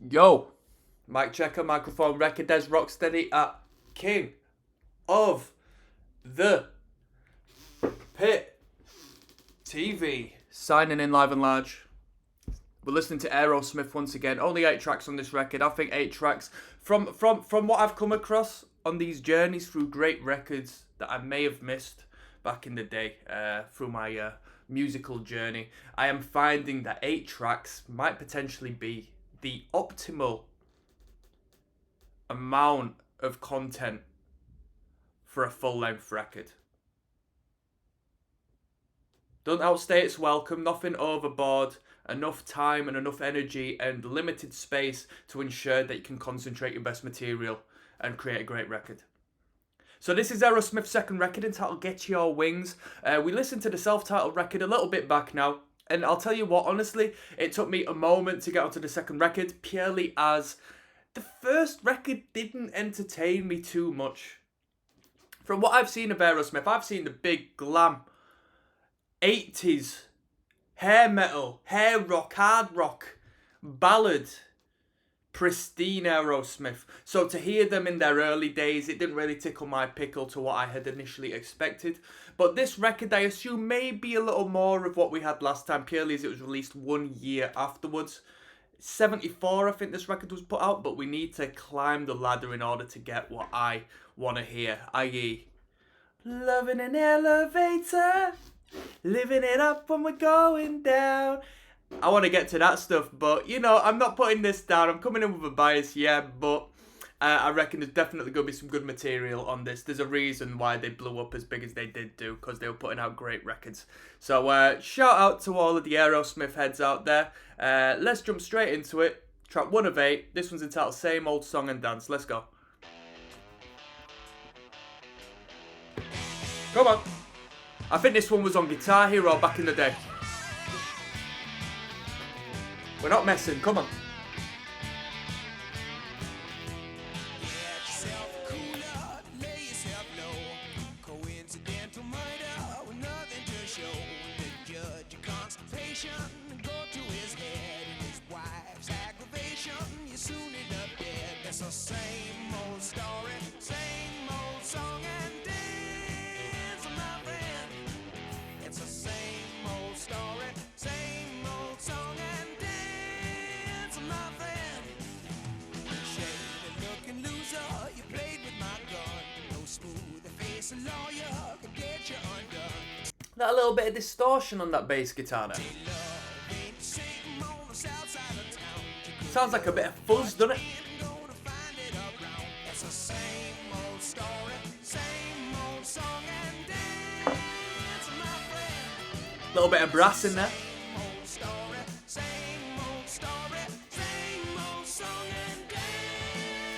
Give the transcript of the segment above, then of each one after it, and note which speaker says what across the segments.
Speaker 1: Yo, mic checker, microphone, record, Des Rocksteady at King of the Pit TV. Signing in live and large. We're listening to Aerosmith once again. Only 8 tracks on this record. I think 8 tracks from what I've come across on these journeys through great records that I may have missed back in the day through my musical journey. I am finding that 8 tracks might potentially be the optimal amount of content for a full-length record. Don't outstay its welcome, nothing overboard, enough time and enough energy and limited space to ensure that you can concentrate your best material and create a great record. So this is Aerosmith's second record entitled Get Your Wings. We listened to the self-titled record a little bit back now, and I'll tell you what, honestly, it took me a moment to get onto the second record, purely as the first record didn't entertain me too much. From what I've seen of Aerosmith, I've seen the big glam 80s hair metal, hair rock, hard rock, ballad, pristine Aerosmith. So to hear them in their early days, it didn't really tickle my pickle to what I had initially expected. But this record, I assume, may be a little more of what we had last time, purely as it was released 1 year afterwards. 74, I think this record was put out, but we need to climb the ladder in order to get what I want to hear, i.e. loving an elevator, living it up when we're going down. I want to get to that stuff, but, you know, I'm not putting this down. I'm coming in with a bias, yeah, but I reckon there's definitely going to be some good material on this. There's a reason why they blew up as big as they did do, because they were putting out great records. So, shout out to all of the Aerosmith heads out there. Let's jump straight into it. Track 1 of 8. This one's entitled Same Old Song and Dance. Let's go. Come on. I think this one was on Guitar Hero back in the day. We're not messing, come on.
Speaker 2: Same old story, same old song and dance, my friend. It's the same old story, same old song and dance, my friend. Shady looking loser, you played with my gun. No smooth face lawyer could get you undone.
Speaker 1: That little bit of distortion on that bass guitar there. Sounds like a bit of fuzz, doesn't it? Little bit of brass in there.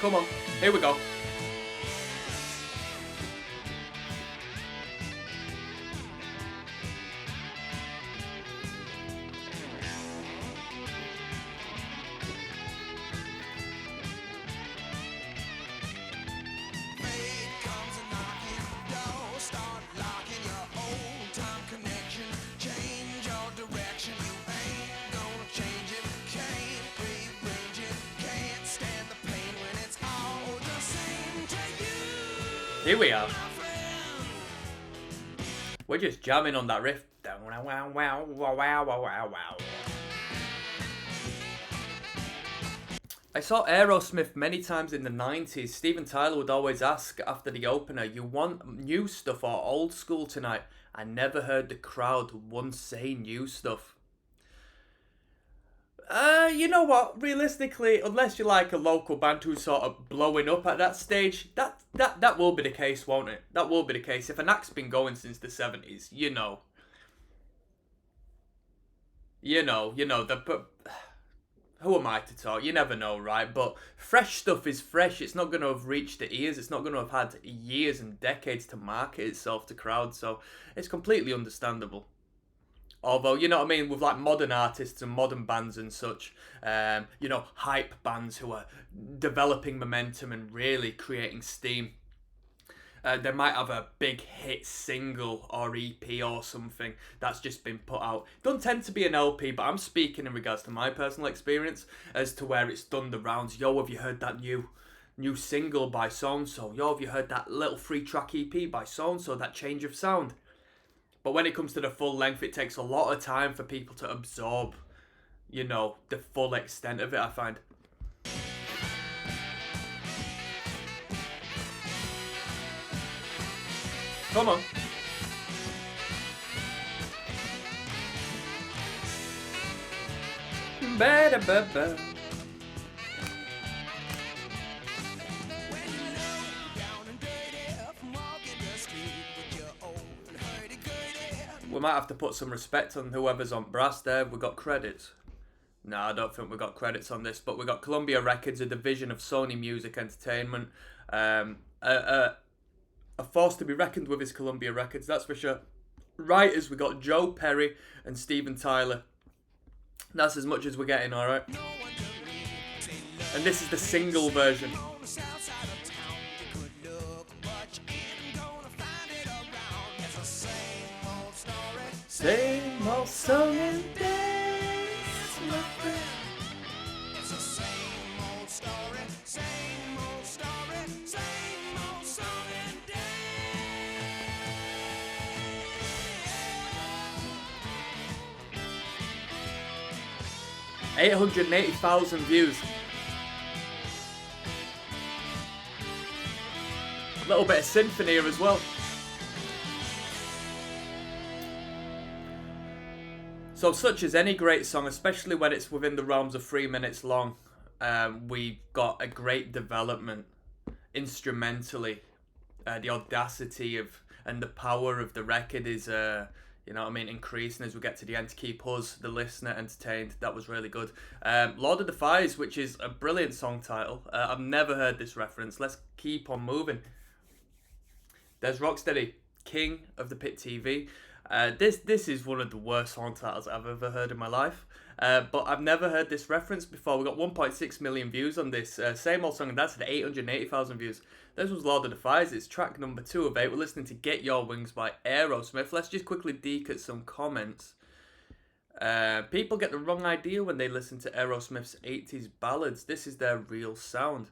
Speaker 1: Come on, here we go. Here we are. We're just jamming on that riff. I saw Aerosmith many times in the 90s. Steven Tyler would always ask after the opener, you want new stuff or old school tonight? I never heard the crowd once say new stuff. You know what? Realistically, unless you're like a local band who's sort of blowing up at that stage, that will be the case, won't it? That will be the case. If an act's been going since the 70s, you know, who am I to talk? You never know, right? But fresh stuff is fresh. It's not going to have reached the ears. It's not going to have had years and decades to market itself to crowds. So it's completely understandable. Although, you know what I mean, with like modern artists and modern bands and such, you know, hype bands who are developing momentum and really creating steam. They might have a big hit single or EP or something that's just been put out. Don't tend to be an LP, but I'm speaking in regards to my personal experience as to where it's done the rounds. Yo, have you heard that new single by so-and-so? Yo, have you heard that little 3-track EP by so-and-so, that change of sound? But when it comes to the full length, it takes a lot of time for people to absorb, you know, the full extent of it, I find. Come on. Ba-da-ba-ba. We might have to put some respect on whoever's on brass there. We got credits. No, I don't think we got credits on this, but we got Columbia Records, a division of Sony Music Entertainment. A force to be reckoned with is Columbia Records, that's for sure. Writers, we got Joe Perry and Steven Tyler. That's as much as we're getting, alright? And this is the single version. Same old song and dance, my friend. It's the same old story, same old story, same old song and dance. 880,000 views. A little bit of symphony here as well. So such as any great song, especially when it's within the realms of 3 minutes long, we got a great development instrumentally. The audacity of and the power of the record is, you know what I mean, increasing as we get to the end to keep us, the listener, entertained. That was really good. Lord of the Flies, which is a brilliant song title. I've never heard this reference. Let's keep on moving. There's ROCKSTEADY, King of the Pit TV. This is one of the worst song titles I've ever heard in my life. But I've never heard this reference before. We got 1.6 million views on this. Same old song, and that's at 880,000 views. This was Lord of the Flies. It's track number 2 of 8. We're listening to Get Your Wings by Aerosmith. Let's just quickly deke at some comments. People get the wrong idea when they listen to Aerosmith's 80s ballads. This is their real sound.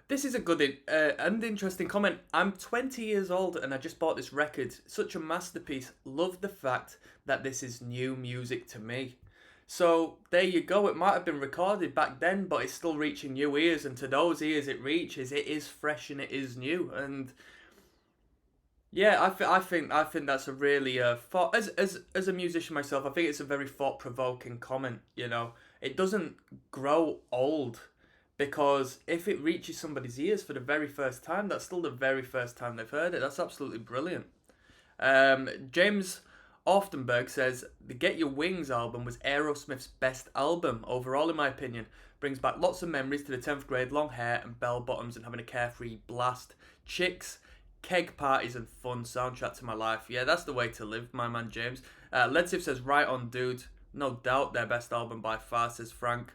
Speaker 1: This is a good and interesting comment. I'm 20 years old and I just bought this record. Such a masterpiece. Love the fact that this is new music to me. So there you go. It might have been recorded back then, but it's still reaching new ears, and to those ears it reaches, it is fresh and it is new. And yeah, I think that's a really as a musician myself, I think it's a very thought-provoking comment. You know, it doesn't grow old. Because if it reaches somebody's ears for the very first time, that's still the very first time they've heard it. That's absolutely brilliant. James Oftenberg says, the Get Your Wings album was Aerosmith's best album overall, in my opinion. Brings back lots of memories to the 10th grade, long hair and bell bottoms and having a carefree blast. Chicks, keg parties and fun, soundtrack to my life. Yeah, that's the way to live, my man James. Ledsif says, right on, dude. No doubt their best album by far, says Frank.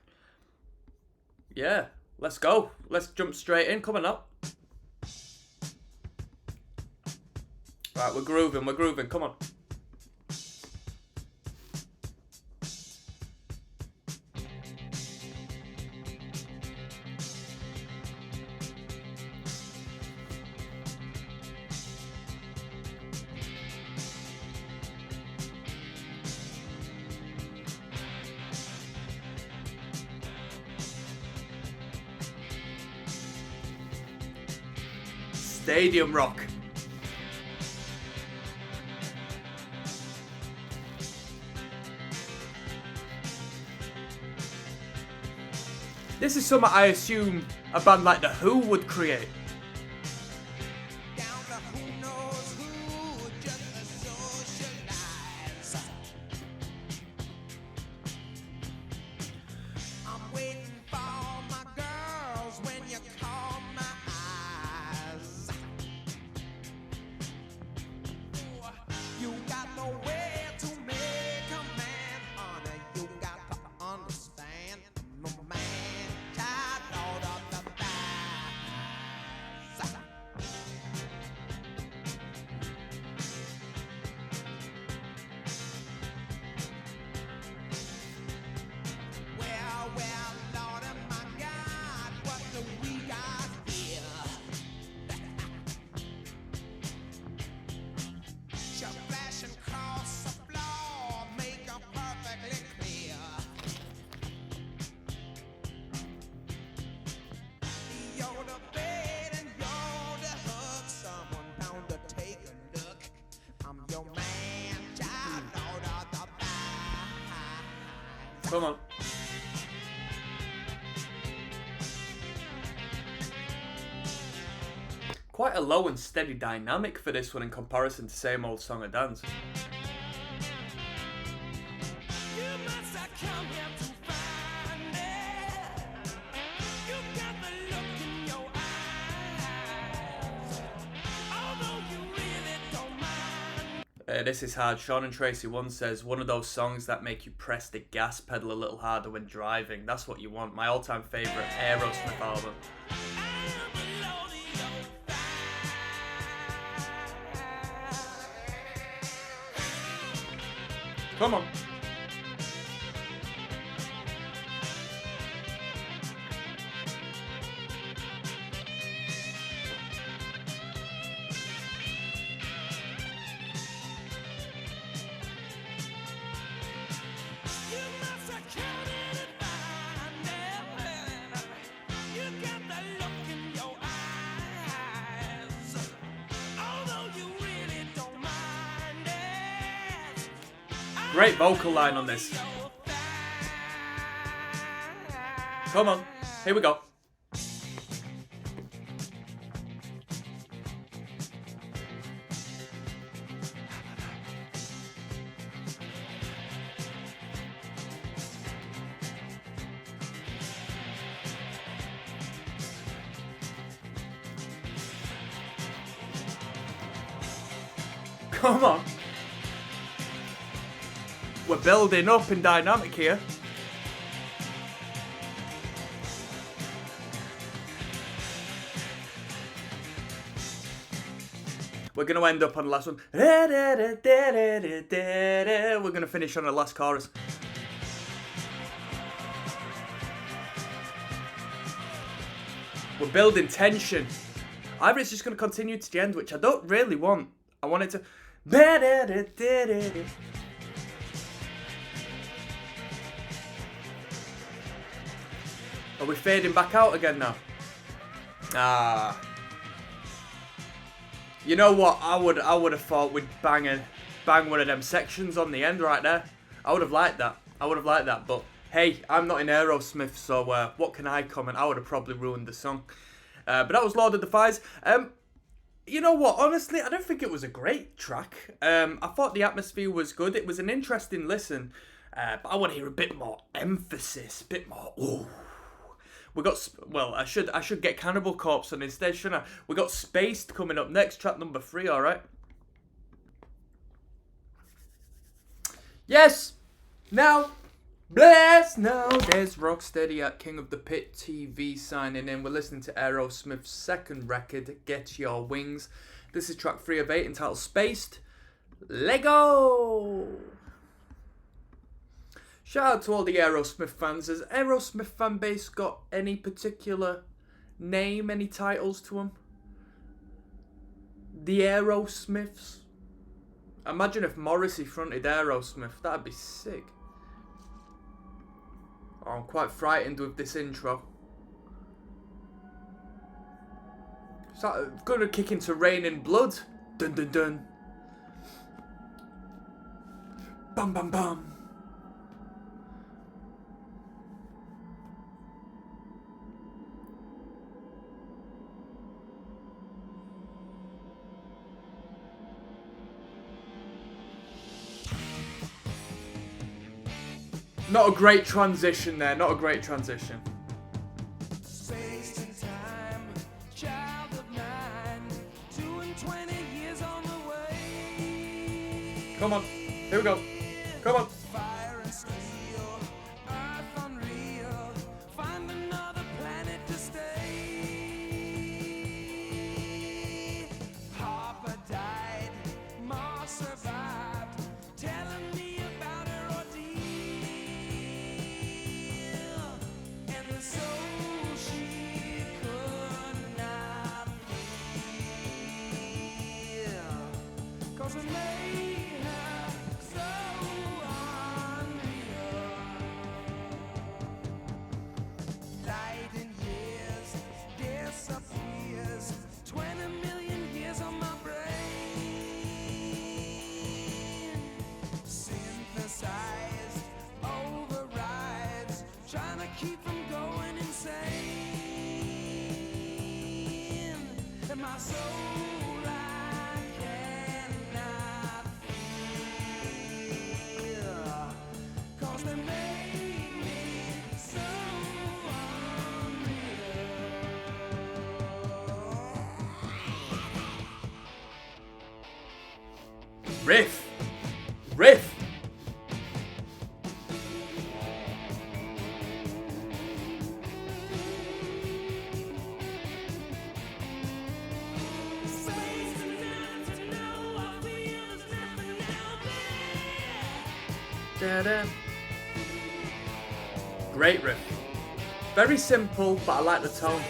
Speaker 1: Yeah, let's go. Let's jump straight in. Coming up. Right, we're grooving. Come on. Stadium rock. This is something I assume a band like The Who would create. Come on. Quite a low and steady dynamic for this one in comparison to Same Old Song and Dance.
Speaker 2: You must have come here to find it. You got the look in your eyes. Although you really don't mind.
Speaker 1: This is hard. Sean and Tracy once says, one of those songs that make you press the gas pedal a little harder when driving. That's what you want. My all-time favourite Aerosmith album.
Speaker 2: I am below the old
Speaker 1: Come on.
Speaker 2: You must have counted it fine. You got the look in your eyes. Although you really don't mind it.
Speaker 1: Great vocal line on this. Come on. Here we go. Come on. We're building up in dynamic here. We're going to end up on the last one. We're going to finish on the last chorus. We're building tension. Either it's just going to continue to the end, which I don't really want. I want it to... Are we fading back out again now? Ah. You know what? I would have thought we'd bang one of them sections on the end right there. I would have liked that. But hey, I'm not in Aerosmith, so what can I comment? I would have probably ruined the song. But that was Lord of the Flies. You know what? Honestly, I don't think it was a great track. I thought the atmosphere was good. It was an interesting listen. But I want to hear a bit more emphasis, a bit more. Ooh. We got, well, I should get Cannibal Corpse on instead, shouldn't I? We got Spaced coming up next, track number 3, alright? Yes! Now, bless now, there's Rocksteady at King of the Pit TV signing in. We're listening to Aerosmith's second record, Get Your Wings. This is track 3 of 8, entitled Spaced. Lego! Shout out to all the Aerosmith fans. Has Aerosmith fan base got any particular name, any titles to them? The Aerosmiths? Imagine if Morrissey fronted Aerosmith. That'd be sick. Oh, I'm quite frightened with this intro. It's gonna kick into Rain in Blood. Dun dun dun. Bum bum bum. Not a great transition there, not a great transition.
Speaker 2: Spaced in time, child of 9, 2 and 20 years on the way.
Speaker 1: Come on, here we go. Come on.
Speaker 2: Fire and steel, earth unreal, find another planet to stay. Harper died, Mars survived, telling me about her ordeal. And the soul she could not feel, 'cause it made her so trying to keep from going insane. And my soul I cannot feel, 'cause they make me so unreal.
Speaker 1: Riff. Riff. Da-da. Great riff. Very simple, but I like the tone.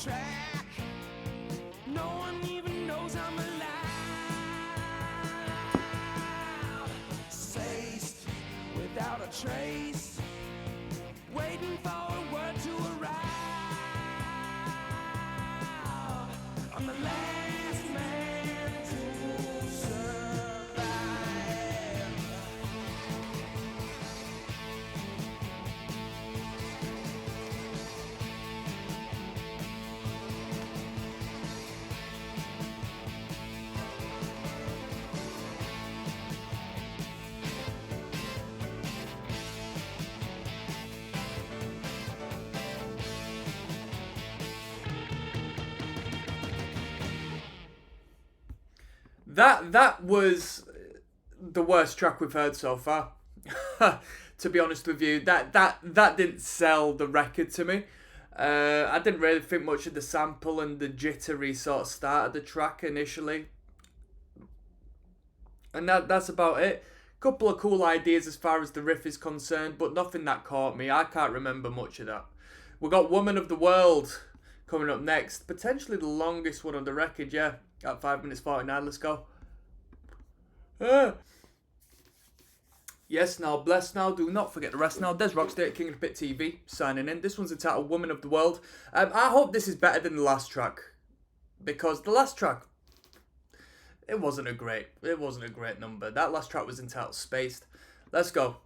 Speaker 2: Track. No one even knows I'm alive. Spaced without a trace, waiting for a word to arrive. I'm the last man to survive.
Speaker 1: That was the worst track we've heard so far. To be honest with you, that didn't sell the record to me. I didn't really think much of the sample and the jittery sort of start of the track initially. And that's about it. Couple of cool ideas as far as the riff is concerned, but nothing that caught me. I can't remember much of that. We got Woman of the World coming up next. Potentially the longest one on the record, yeah. At 5 minutes 49, let's go. Yes, now, bless now, do not forget the rest now. Des ROCKSTEADY, King of the Pit TV, signing in. This one's entitled Woman of the World. I hope this is better than the last track. Because the last track, it wasn't a great number. That last track was entitled Spaced. Let's go.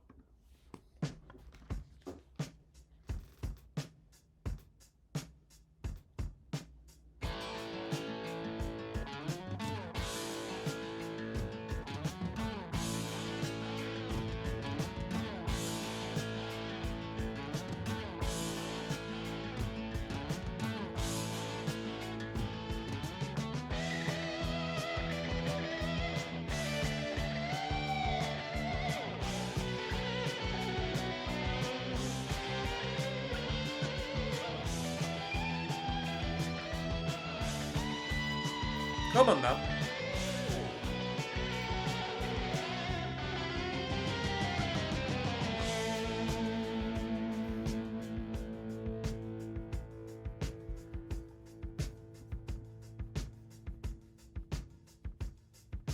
Speaker 1: Come on now.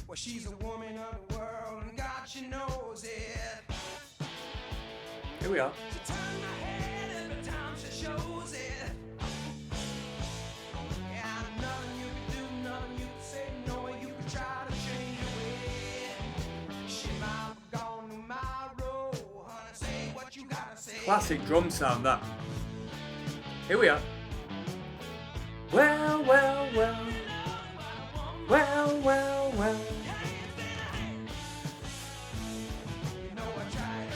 Speaker 2: Well, she's a woman of the world, and God, she knows it.
Speaker 1: Here we are.
Speaker 2: She turns my head every time she shows it. Yeah, nothing you can do, nothing you can say, no way you can try to change your way. She might have gone to my road, honey, say what you gotta say.
Speaker 1: Classic drum sound, that. Here we are. Well, well, well. Well, well, well.
Speaker 2: You know I tried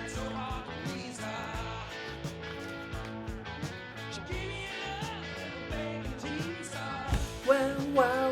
Speaker 2: so hard to please her. She gave me a love, baby, tease her.
Speaker 1: Well, well,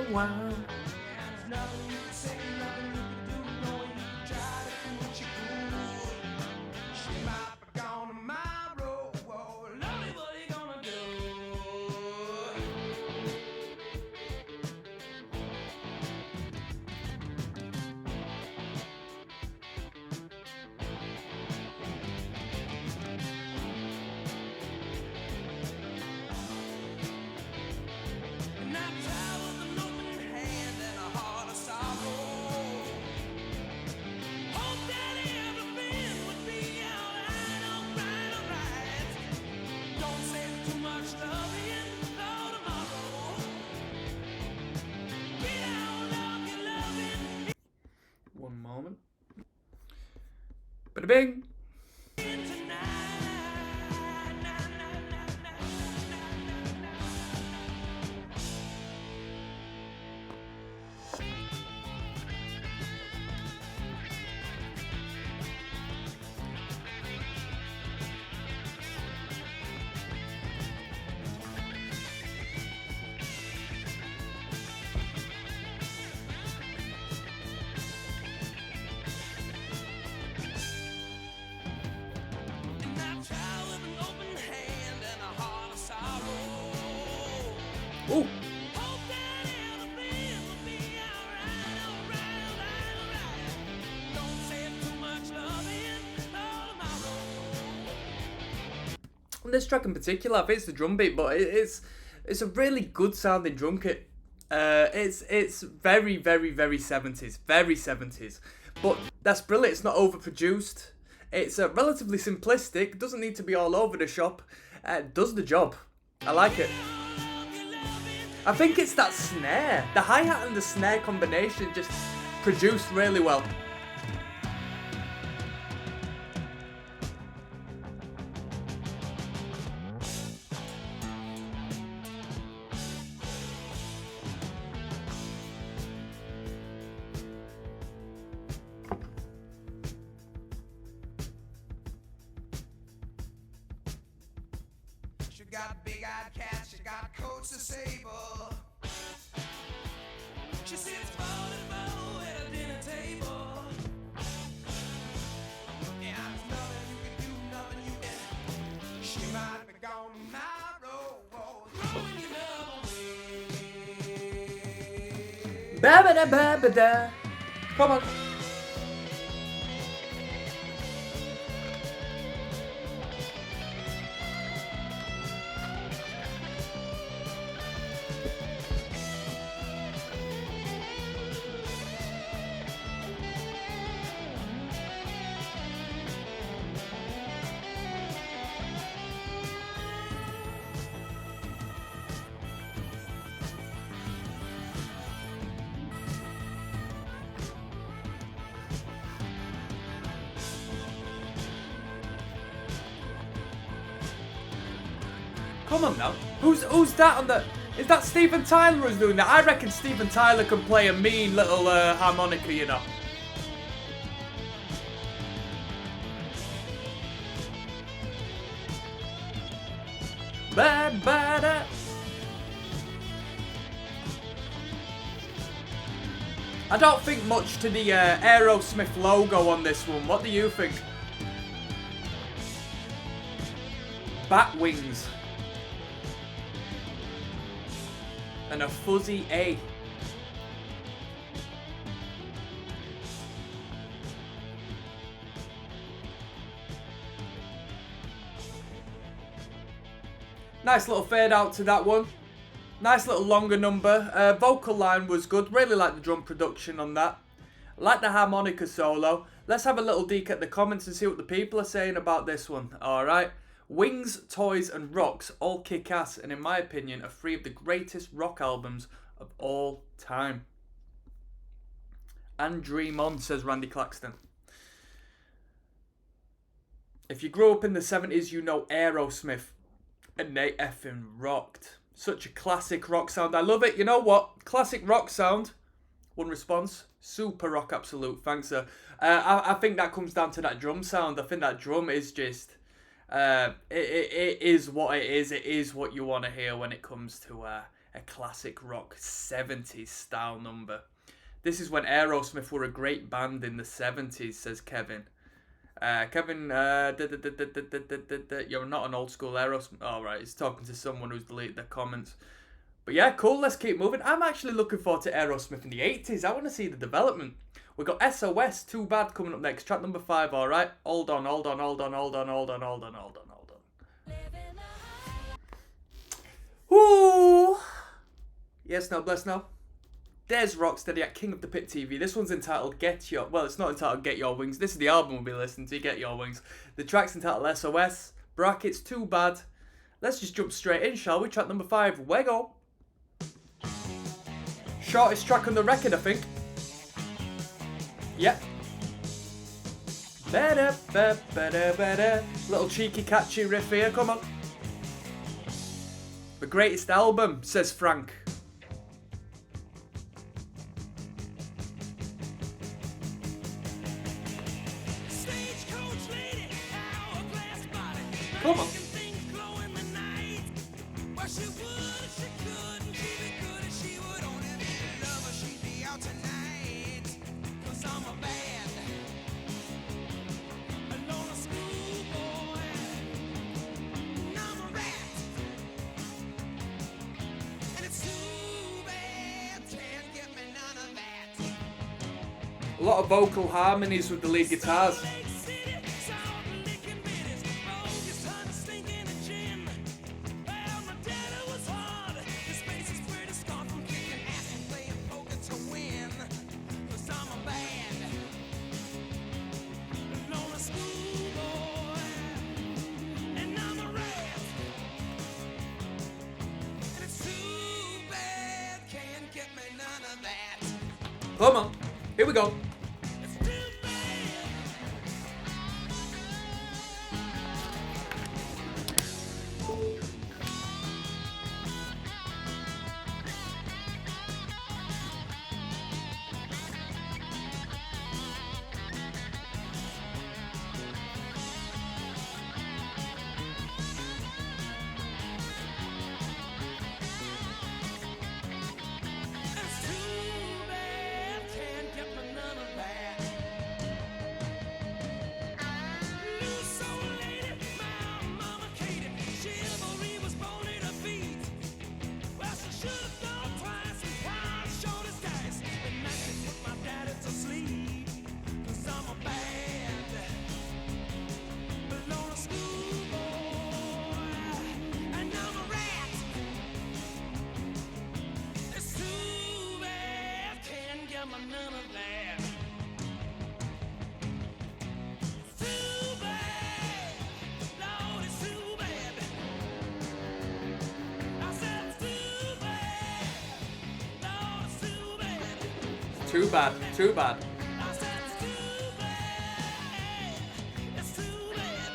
Speaker 1: Bada bing. Ooh. This track in particular, I think it's the drum beat, but it's a really good sounding drum kit. It's very, very, very 70s, very 70s. But that's brilliant. It's not overproduced. It's relatively simplistic. Doesn't need to be all over the shop. Does the job. I like it. I think it's that snare. The hi-hat and the snare combination just produced really well.
Speaker 2: She got big-eyed cats, she got coats of sable. She sits folded bow at a dinner table. And there's nothing you can do, nothing you can. She might be gone tomorrow, throwing your love away.
Speaker 1: Ba-ba-da-ba-ba-da. Come on. Come on now. Who's that on the... Is that Steven Tyler who's doing that? I reckon Steven Tyler can play a mean little harmonica, you know. Ba-ba-da. I don't think much to the Aerosmith logo on this one. What do you think? Bat wings. And a fuzzy A. Nice little fade out to that one. Nice little longer number. Vocal line was good. Really like the drum production on that. Like the harmonica solo. Let's have a little deek at the comments and see what the people are saying about this one. Alright. Wings, Toys and Rocks all kick ass and in my opinion are three of the greatest rock albums of all time. And dream on, says Randy Claxton. If you grew up in the 70s, you know Aerosmith. And they effing rocked. Such a classic rock sound. I love it. You know what? Classic rock sound. One response. Super rock absolute. Thanks, sir. I think that comes down to that drum sound. I think that drum is just... it is what it is. It is what you want to hear when it comes to a classic rock 70s style number. This is when Aerosmith were a great band in the 70s, says Kevin. Kevin, you're not an old school Aerosmith. Alright, he's talking to someone who's deleted their comments. But yeah, cool, let's keep moving. I'm actually looking forward to Aerosmith in the 80s. I want to see the development. We've got SOS, Too Bad, coming up next. Track number 5, alright? Hold on. Ooh. Yes, now, bless now. There's Rocksteady at King of the Pit TV. This one's entitled Get Your... Well, it's not entitled Get Your Wings. This is the album we'll be listening to, Get Your Wings. The track's entitled SOS. Brackets, Too Bad. Let's just jump straight in, shall we? Track number 5, we go. Shortest track on the record, I think. Yep. Ba-da-ba-ba-da-ba-da. Little cheeky catchy riff here, come on. The greatest album, says Frank.
Speaker 2: Stagecoach lady, hourglass body.
Speaker 1: Come on.
Speaker 2: Things glow in the night. Well, she would if she could, and she'd be good if she would only be a lover. She'd be out tonight. 'Cause I'm a bad, alone schoolboy. And I'm a rat. And it's too bad, can't get me none of that.
Speaker 1: A lot of vocal harmonies with the lead guitars.
Speaker 2: Lake City, salt licking bitties, bogus honey stinking in gin. Well, my daddy was hard. His face is pretty scarred from kicking ass and playing poker to win. 'Cause I'm a bad, lonely schoolboy, and I'm a rat. And it's too bad, can't get me none of that.
Speaker 1: Come on, here we go.
Speaker 2: It's too bad. It's too bad, can't get me none of that. Loose old lady, my mama Katie, chivalry was born in her feet. Well, she should have thought twice and pound short as dice. The night she put my daddy to sleep. 'Cause I'm a bad, lonely schoolboy, and I'm a rat. It's too bad, can't get me none of that. Too bad, Lord, it's too bad. I said it's too bad, Lord, it's too bad.
Speaker 1: Too bad, too bad.
Speaker 2: I said it's too bad, it's too bad.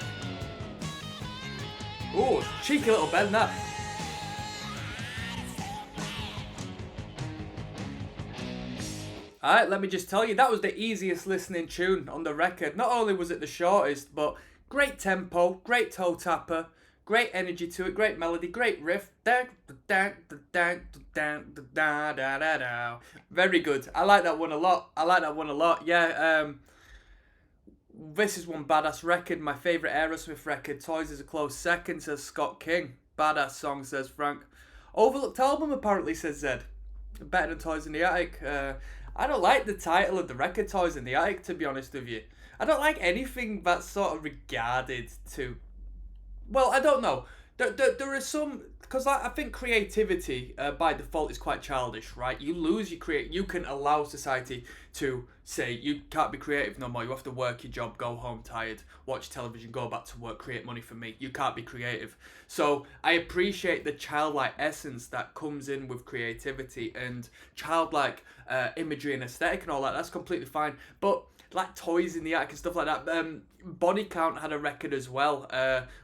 Speaker 1: Ooh, cheeky little bend that. Alright, let me just tell you, that was the easiest listening tune on the record. Not only was it the shortest, but great tempo, great toe tapper, great energy to it, great melody, great riff. Very good. I like that one a lot. Yeah, this is one badass record. My favourite Aerosmith record. Toys is a close second, says Scott King. Badass song, says Frank. Overlooked album, apparently, says Zed. Better than Toys in the Attic. I don't like the title of the record, Toys in the Attic, to be honest with you. I don't like anything that's sort of regarded to... Well, I don't know. There are some... Because I think creativity, by default, is quite childish, right? You lose your You can allow society to say, you can't be creative no more. You have to work your job, go home tired, watch television, go back to work, create money for me. You can't be creative. So I appreciate the childlike essence that comes in with creativity and childlike imagery and aesthetic and all that. That's completely fine. But like Toys in the Attic and stuff like that. Body Count had a record as well,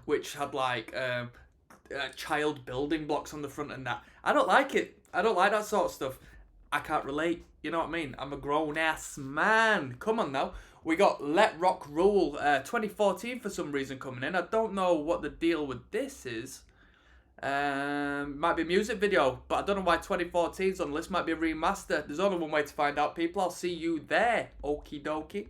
Speaker 1: which had like... child building blocks on the front and that. I don't like it. I don't like that sort of stuff. I can't relate. You know what I mean? I'm a grown-ass man. Come on now. We got Let Rock Rule 2014 for some reason coming in. I don't know what the deal with this is. Might be a music video, but I don't know why 2014's on the list. Might be a remaster. There's only one way to find out, people. I'll see you there. Okie dokie.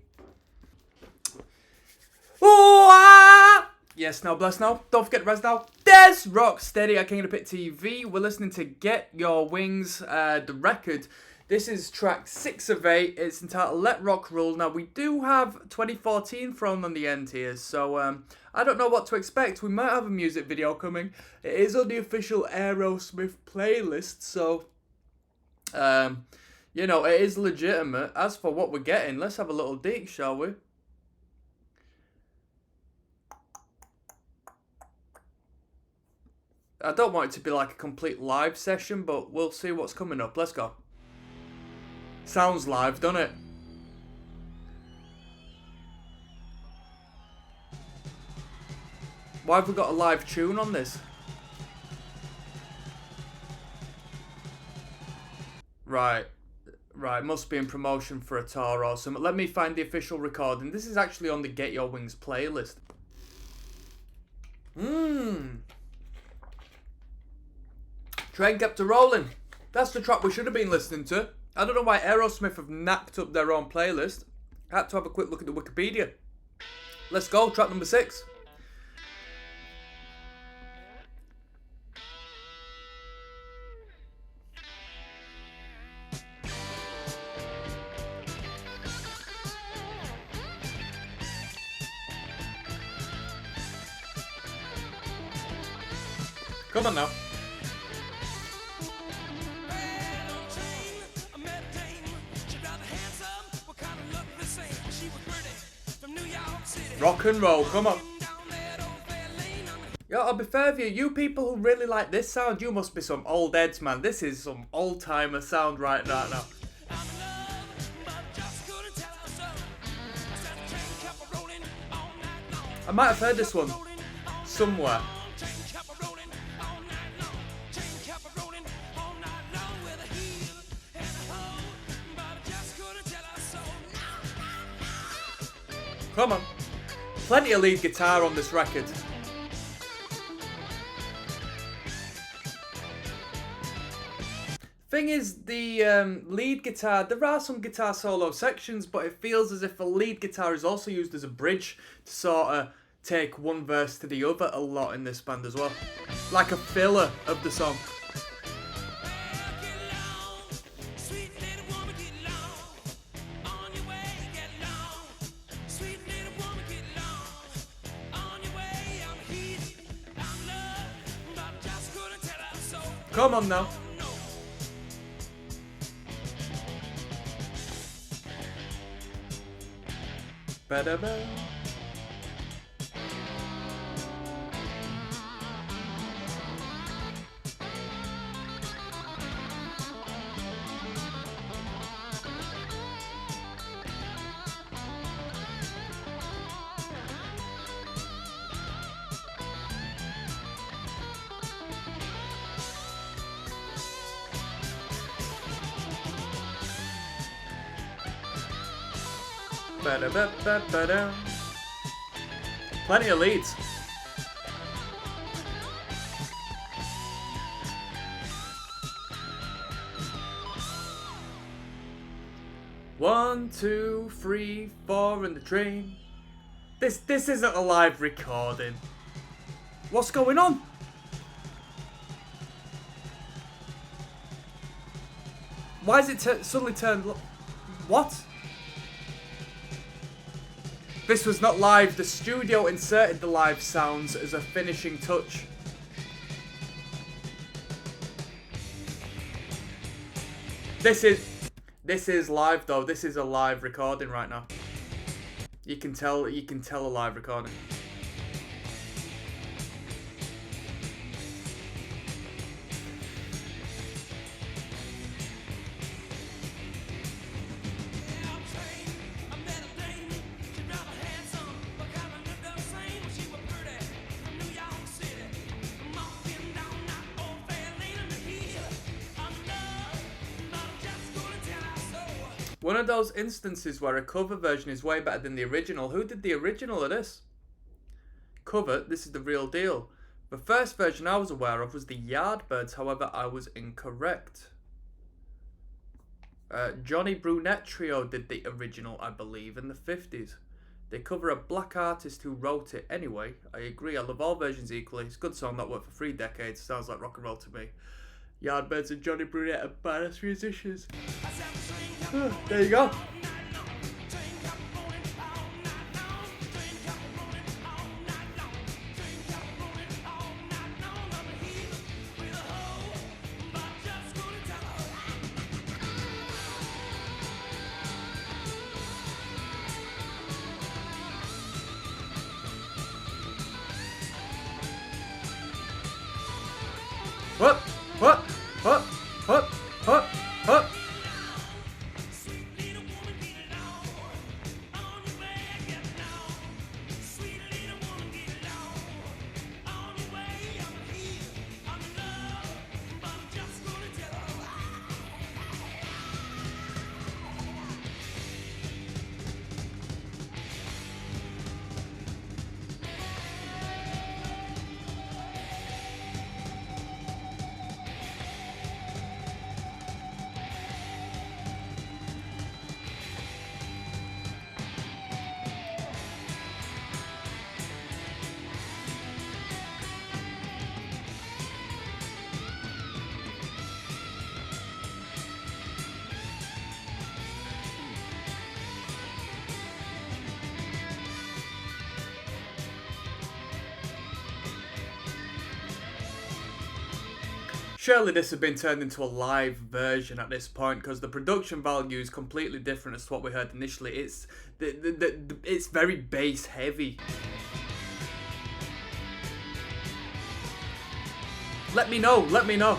Speaker 1: Yes, now bless now. Don't forget the rest now. There's Rocksteady at King of the Pit TV. We're listening to Get Your Wings, the record. This is track 6 of 8. It's entitled Let Rock Rule. Now, we do have 2014 thrown on the end here, so I don't know what to expect. We might have a music video coming. It is on the official Aerosmith playlist, so, you know, it is legitimate. As for what we're getting, let's have a little dig, shall we? I don't want it to be like a complete live session, but we'll see what's coming up. Let's go. Sounds live, doesn't it? Why have we got a live tune on this? Right. Right, must be in promotion for a tour or something. Let me find the official recording. This is actually on the Get Your Wings playlist. Train kept a rolling. That's the track we should have been listening to. I don't know why Aerosmith have napped up their own playlist. I had to have a quick look at the Wikipedia. Let's go, track number 6. Come on now. Rock and roll, come on. Yeah, I'll be fair with you. You people who really like this sound, you must be some old heads, man. This is some old-timer sound right now. I might have heard this one somewhere. Come on. Plenty of lead guitar on this record. Thing is, the lead guitar, there are some guitar solo sections, but it feels as if a lead guitar is also used as a bridge to sort of take one verse to the other a lot in this band as well. Like a filler of the song. Come on now. Ba-da-ba. Ba-da-ba-ba-ba-da. Plenty of leads. One, 2, 3, 4 in the train. This isn't a live recording. What's going on? Why is it suddenly turned? What? This was not live. The studio inserted the live sounds as a finishing touch. This is live though. This is a live recording right now. You can tell a live recording. One of those instances where a cover version is way better than the original. Who did the original of this? Cover, this is the real deal. The first version I was aware of was the Yardbirds, however I was incorrect. Johnny Brunette Trio did the original, I believe, in the 50s. They cover a black artist who wrote it anyway. I agree, I love all versions equally. It's a good song that worked for 3 decades. Sounds like rock and roll to me. Yardbirds and Johnny Brunette are badass musicians. There you go. What? What? What? What? What? What? Surely this has been turned into a live version at this point, because the production value is completely different as to what we heard initially. It's it's very bass heavy. Let me know.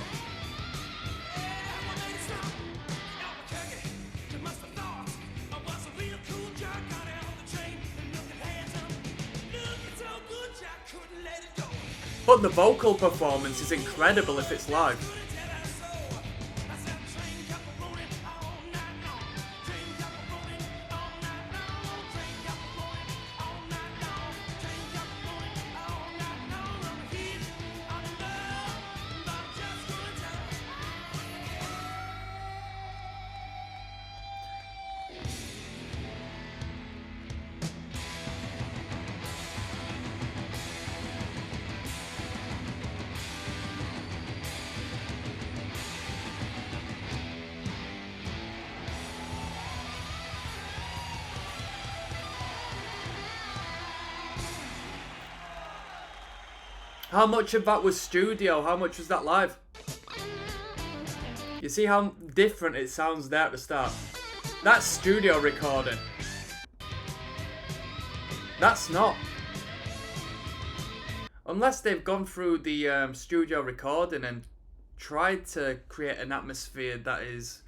Speaker 1: But the vocal performance is incredible if it's live. How much of that was studio? How much was that live? You see how different it sounds there at the start? That's studio recording. That's not. Unless they've gone through the studio recording and tried to create an atmosphere that is,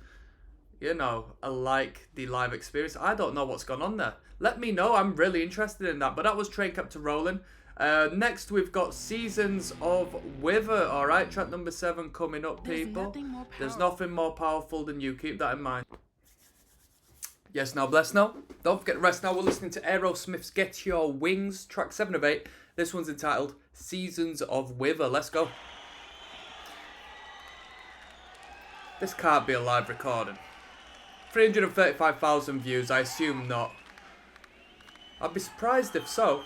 Speaker 1: you know, like the live experience. I don't know what's gone on there. Let me know. I'm really interested in that. But that was Train Kept a Rolling. Next we've got Seasons of Wither. Alright, track number 7 coming up, people. There's nothing more powerful than you. Keep that in mind. Yes, now, bless now. Don't forget the rest now. We're listening to Aerosmith's Get Your Wings, track 7 of 8. This one's entitled Seasons of Wither. Let's go. This can't be a live recording. 335,000 views, I assume not. I'd be surprised if so.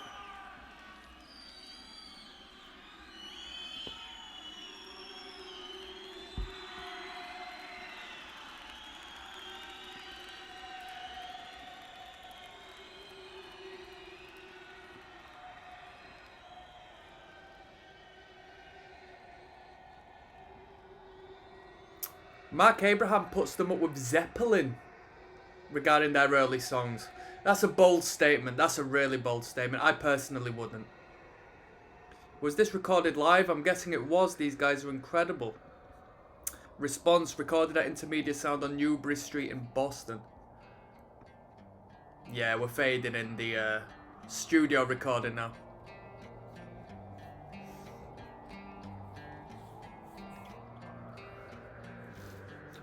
Speaker 1: Mark Abraham puts them up with Zeppelin regarding their early songs. That's a bold statement. That's a really bold statement. I personally wouldn't. Was this recorded live? I'm guessing it was. These guys are incredible. Response recorded at Intermedia Sound on Newbury Street in Boston. Yeah, we're fading in the studio recording now.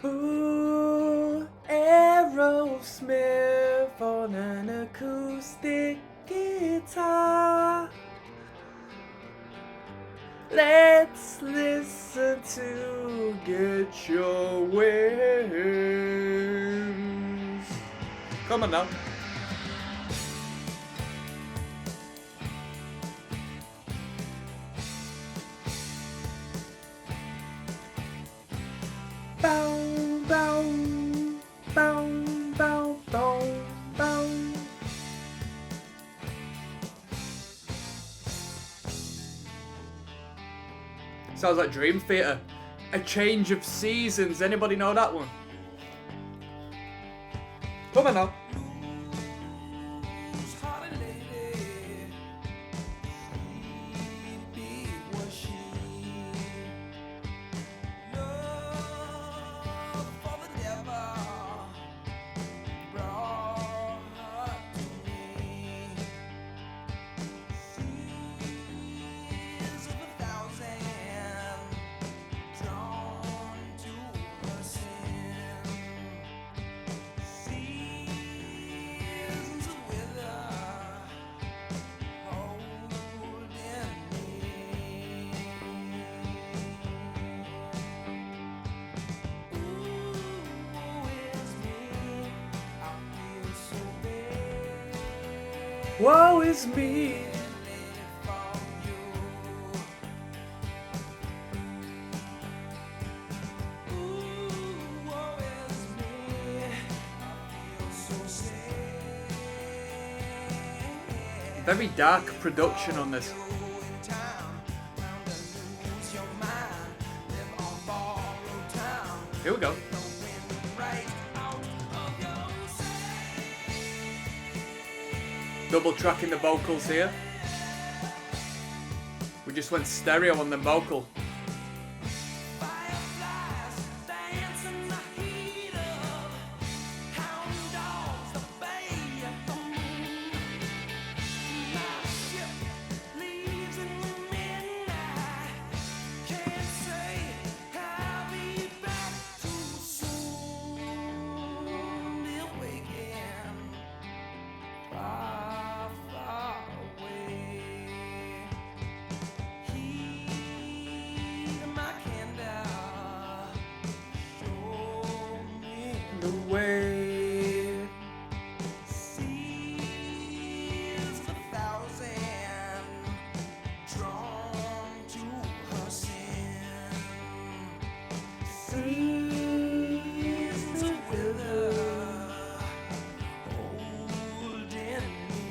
Speaker 1: Ooh, Aerosmith on an acoustic guitar. Let's listen to Get Your Wings. Come on now. Bow, bow, bow, bow, bow, bow. Sounds like Dream Theater. A Change of Seasons. Anybody know that one? Come on now. Woe is me. Very dark production on this. Here we go. Double tracking the vocals here. We just went stereo on the vocal. The way
Speaker 2: sees a thousand drawn to her sin. Seas of wither holding me.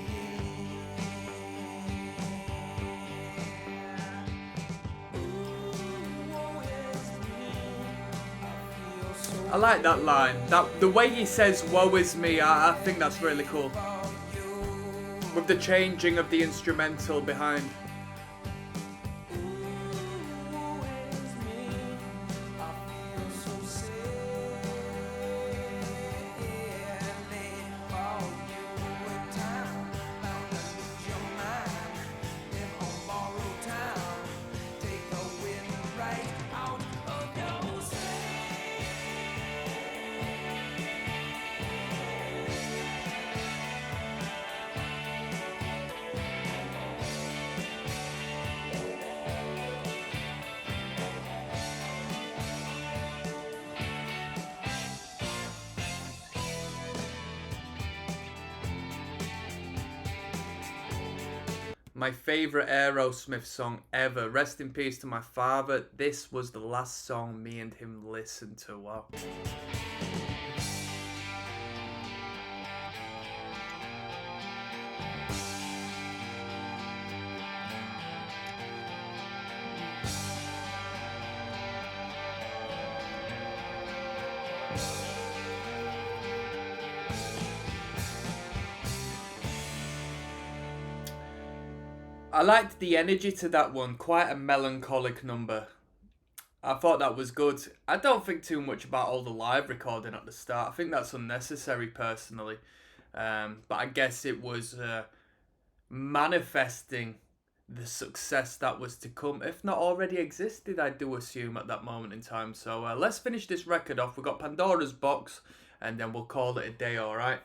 Speaker 1: I like that line. The way he says "woe is me," I think that's really cool. With the changing of the instrumental behind. My favourite Aerosmith song ever. Rest in peace to my father. This was the last song me and him listened to. Wow. I liked the energy to that one, quite a melancholic number. I thought that was good. I don't think too much about all the live recording at the start. I think that's unnecessary personally. But I guess it was manifesting the success that was to come, if not already existed, I do assume at that moment in time. So let's finish this record off. We've got Pandora's Box, and then we'll call it a day, alright?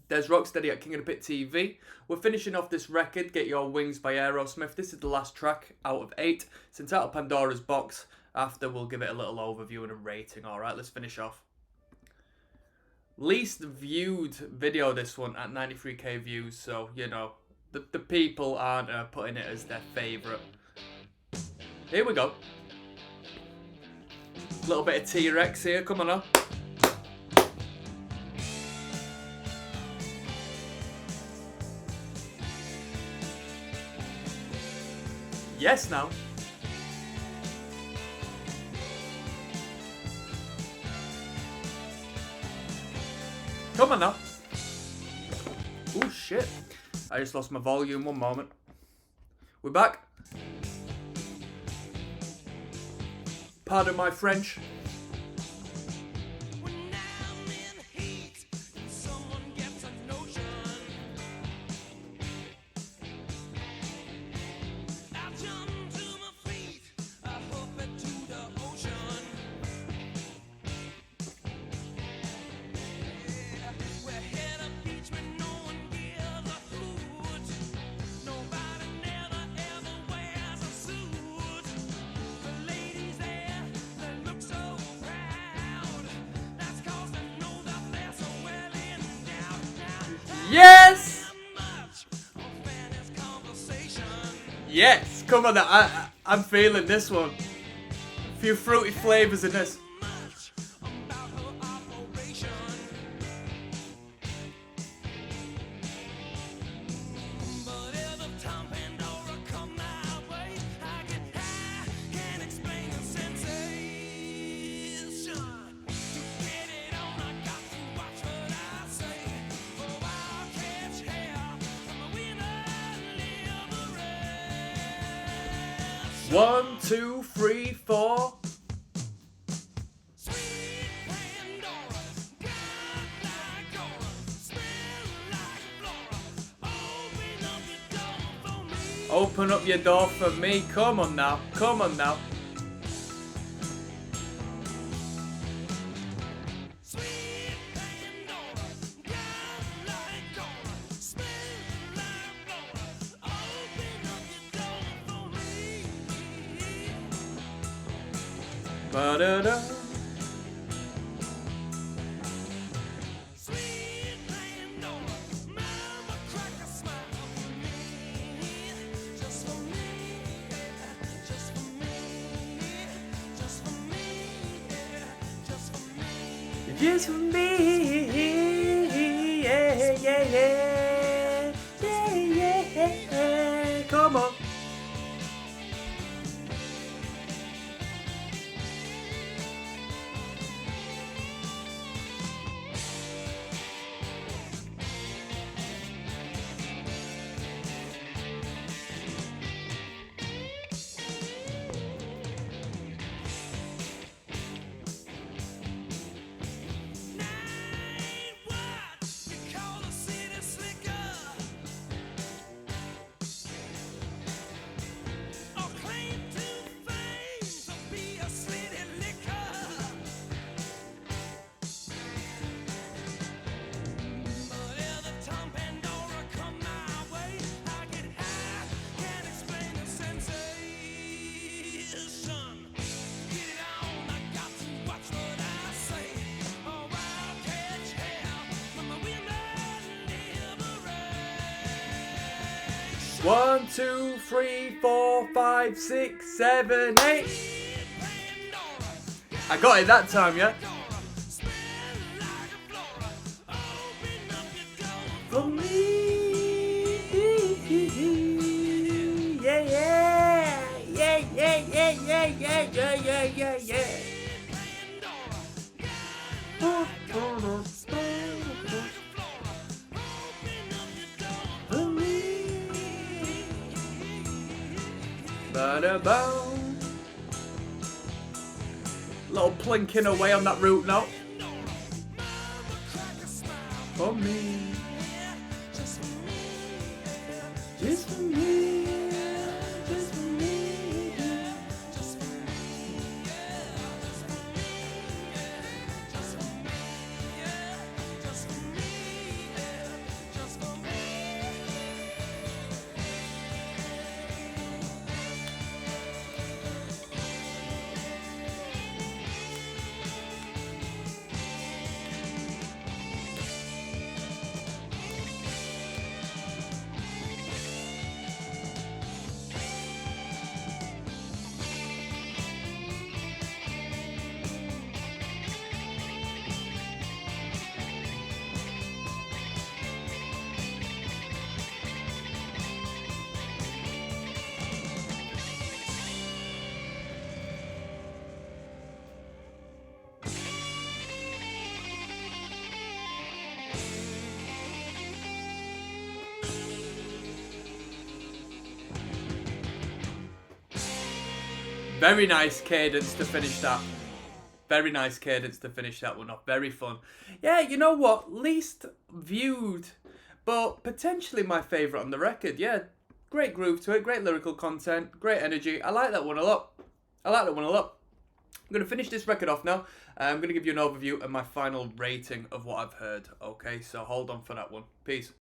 Speaker 1: There's Rocksteady at King of the Pit TV. We're finishing off this record, Get Your Wings by Aerosmith. This is the last track out of 8. It's entitled Pandora's Box. After, we'll give it a little overview and a rating. Alright, let's finish off. Least viewed video, this one, at 93k views. So, you know, the people aren't putting it as their favourite. Here we go. A little bit of T-Rex here, come on up. Yes, now. Come on now. Oh shit. I just lost my volume, one moment. We're back. Pardon my French. Yes! Yes! Come on, I'm feeling this one. A few fruity flavours in this. 1, 2, 3, 4.
Speaker 2: Sweet Pandora, God like aura, smell like flora. Open up your door for me.
Speaker 1: Open up your door for me. Come on now. Come on now.
Speaker 2: Sweet Pandora, God like aura, smell like flora. Open up your door for me.
Speaker 1: Ba-da-da.
Speaker 2: Sweet Pandora, mama crack a smile for me. Just for me, yeah, just for me. Just for me, yeah, just for me.
Speaker 1: Just for me. Yeah, yeah, yeah. Yeah, yeah. Come on.
Speaker 2: Nine, what you call the city slicker? Or claim to fame to be a slitty liquor? But every time Pandora come my way, I get high, can't explain the sensation. Get it on, I got to watch what I say, or I'll catch hell from the women liberation.
Speaker 1: 1, 2, 3, 4, 5, 6, 7, 8. I got it that time, yeah? For me. Yeah, yeah. Yeah, yeah, yeah, yeah, yeah, yeah, yeah, yeah, yeah. For me. Ba-da-boom. Little plinking away on that root note. For me. Just for me. Just for me. Very nice cadence to finish that. Very nice cadence to finish that one off. Very fun. Yeah, you know what? Least viewed, but potentially my favourite on the record. Yeah, great groove to it, great lyrical content, great energy. I like that one a lot. I'm going to finish this record off now. I'm going to give you an overview and my final rating of what I've heard. Okay, so hold on for that one. Peace.